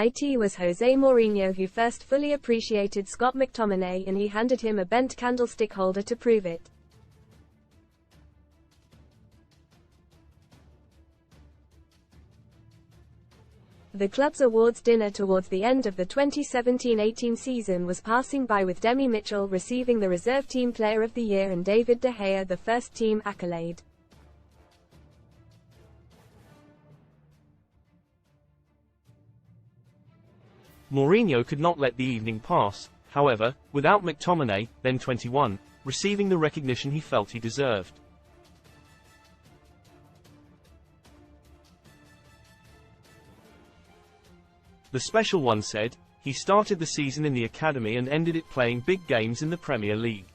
It was Jose Mourinho who first fully appreciated Scott McTominay, and he handed him a bent candlestick holder to prove it. The club's awards dinner towards the end of the 2017-18 season was passing by, with Demi Mitchell receiving the Reserve Team Player of the Year and David De Gea the First Team accolade. Mourinho could not let the evening pass, however, without McTominay, then 21, receiving the recognition he felt he deserved. The special one said, "He started the season in the academy and ended it playing big games in the Premier League.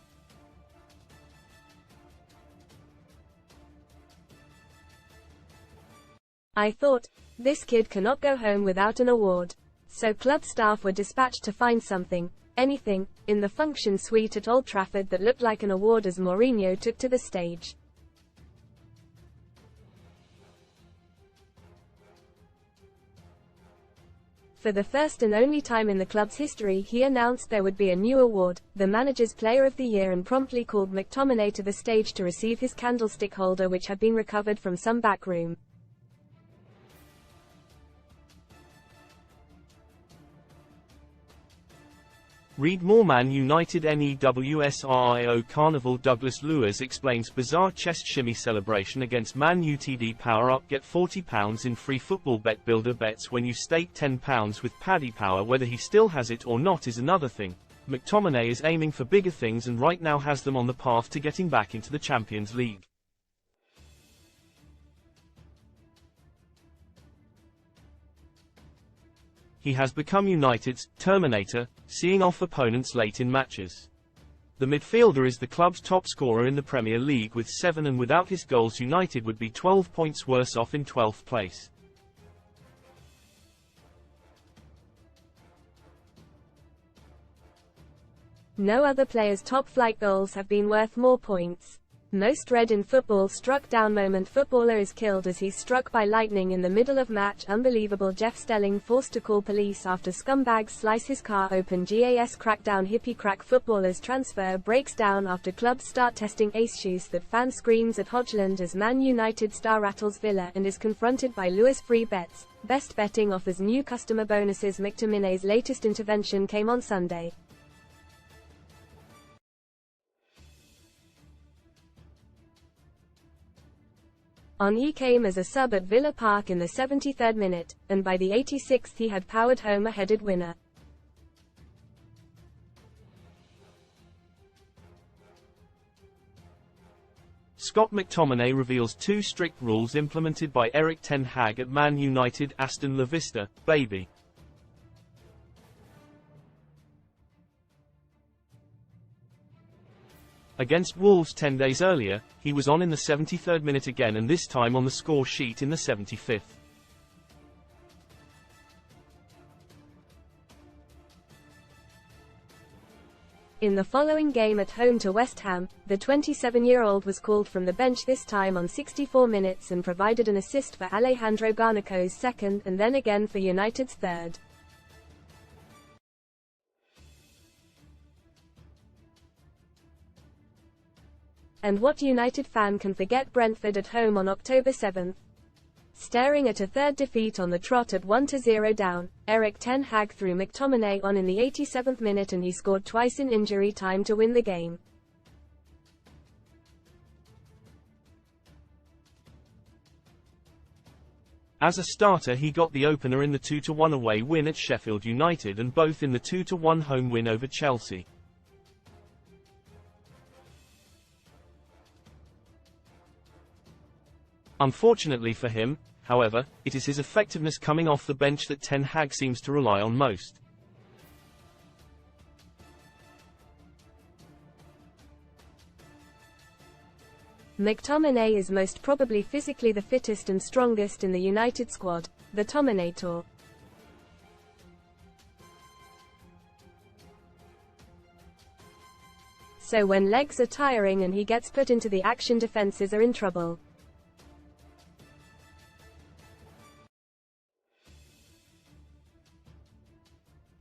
I thought, this kid cannot go home without an award." So club staff were dispatched to find something, anything, in the function suite at Old Trafford that looked like an award as Mourinho took to the stage. For the first and only time in the club's history, he announced there would be a new award, the Manager's Player of the Year, and promptly called McTominay to the stage to receive his candlestick holder, which had been recovered from some back room. Read more. Man United NEWSRIO Carnival. Douglas Lewis explains bizarre chest shimmy celebration against Man UTD. Power up, get £40 in free football bet. Builder bets when you stake £10 with Paddy Power. Whether he still has it or not is another thing. McTominay is aiming for bigger things and right now has them on the path to getting back into the Champions League. He has become United's Terminator, seeing off opponents late in matches. The midfielder is the club's top scorer in the Premier League with 7, and without his goals United would be 12 points worse off in 12th place. No other player's top-flight goals have been worth more points. Most read in football struck down moment. Footballer is killed as he's struck by lightning in the middle of match. Unbelievable. Jeff Stelling forced to call police after scumbags slice his car open. GAS crackdown. Hippie crack. Footballer's transfer breaks down after clubs start testing ace shoes. That fan screams at Hodgland as Man United star rattles Villa and is confronted by Lewis. Free bets. Best betting offers new customer bonuses. McTominay's latest intervention came on Sunday. He came as a sub at Villa Park in the 73rd minute, and by the 86th he had powered home a headed winner. Scott McTominay reveals 2 strict rules implemented by Erik ten Hag at Man United. Aston La Vista, baby. Against Wolves 10 days earlier, he was on in the 73rd minute again, and this time on the score sheet in the 75th. In the following game at home to West Ham, the 27-year-old was called from the bench, this time on 64 minutes, and provided an assist for Alejandro Garnacho's second, and then again for United's third. And what United fan can forget Brentford at home on October 7? Staring at a third defeat on the trot at 1-0 down, Erik ten Hag threw McTominay on in the 87th minute and he scored twice in injury time to win the game. As a starter he got the opener in the 2-1 away win at Sheffield United and both in the 2-1 home win over Chelsea. Unfortunately for him, however, it is his effectiveness coming off the bench that ten Hag seems to rely on most. McTominay is most probably physically the fittest and strongest in the United squad, the Terminator. So when legs are tiring and he gets put into the action, defenses are in trouble.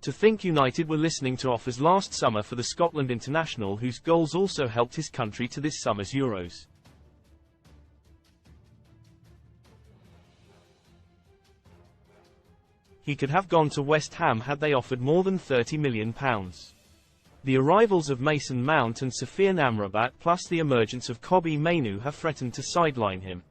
To think United were listening to offers last summer for the Scotland international, whose goals also helped his country to this summer's Euros. He could have gone to West Ham had they offered more than £30 million. The arrivals of Mason Mount and Sofiane Amrabat plus the emergence of Kobbie Mainoo have threatened to sideline him.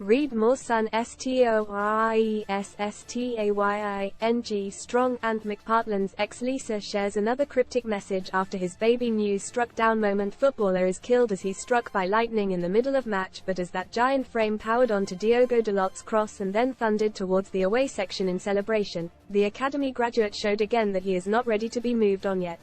Read more. Son STORIESSTAYING strong. And McPartland's ex-Lisa shares another cryptic message after his baby news struck down moment. Footballer is killed as he's struck by lightning in the middle of match, but as that giant frame powered onto Diogo Dalot's cross and then thundered towards the away section in celebration, the academy graduate showed again that he is not ready to be moved on yet.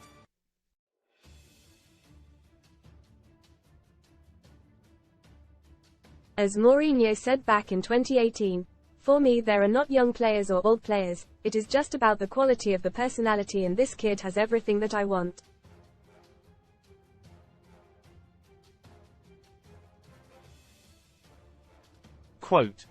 As Mourinho said back in 2018, "For me there are not young players or old players, it is just about the quality of the personality, and this kid has everything that I want." Quote,